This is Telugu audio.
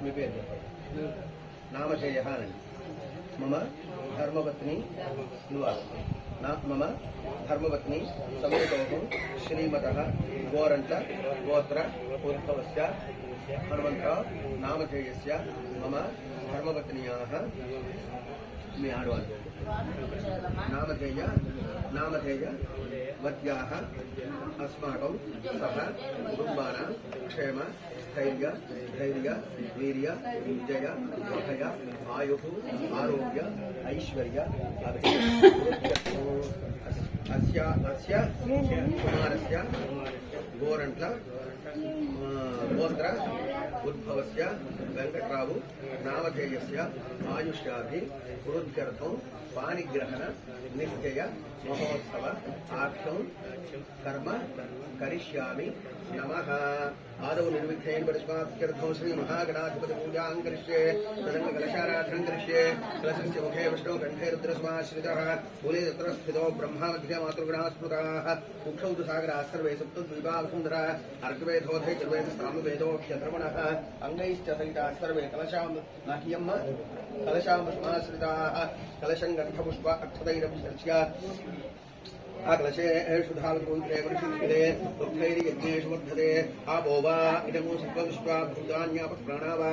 మీ పేరు చెప్పండి. నామధేయ అనండి. మమ ధర్మపత్ని మమ ధర్మపత్ని సమేతో శ్రీమతః గోరంట్ల గోత్ర ఉద్భవస్య హనుమంతరావు నామధేయస్య మమ ధర్మపత్న్యాః మీ ఆడవాళ్ళు నామధేయ వద్యాః అస్మాకం సహ కుటుంబానాం క్షేమ స్థైర్య ధైర్య వీర్య విజయ అభయ ఆయుః ఆరోగ్య ఐశ్వర్య అస్య కుమారస్య గోరంట్ల గోత్ర ఉద్భవస్య వెంకట్రావు నామధేయస్య ఆయుష్యాభి వృద్ధ్యర్థం పాణిగ్రహణ నిశ్చయ మహోత్సవ ఆఖ్యం కర్మ కరిష్యామి నమః. ఆదౌ నిర్విఘ్నేన పరిష్కార్థం శ్రీ మహాగణాధిపతి పూజాం కరిష్యే తదంగ కలశారాధనం కరిష్యే కలశస్య ముఖే విష్ణు కంఠే రుద్రస్మాశ్రితః మూలే తత్ర స్థితో బ్రహ్మ మధ్య మాతృగణాः స్మృతాः ముఖ్యౌ తు సాగరాः సర్వే సప్తద్వీపా వసుంధరా అర్కవేదోధై చర్వేద సామవేదోక్షద్రమణः అంగైశ్చ సహితాः సర్వే కలశాం మహ్యమ్మ కలశాం పుష్పాశ్రితాः కలశం గంధపుష్ప అక్షతైరభిషర్చ్య ఆకలశేషు ధాల్కుంత్రే వృషిష్ఠిరే దుఃఖైర్యజ్ఞేషు వర్ధతే ఆపో వా ఇదము సర్వవిశ్వా భూతాన్యాప ప్రాణావా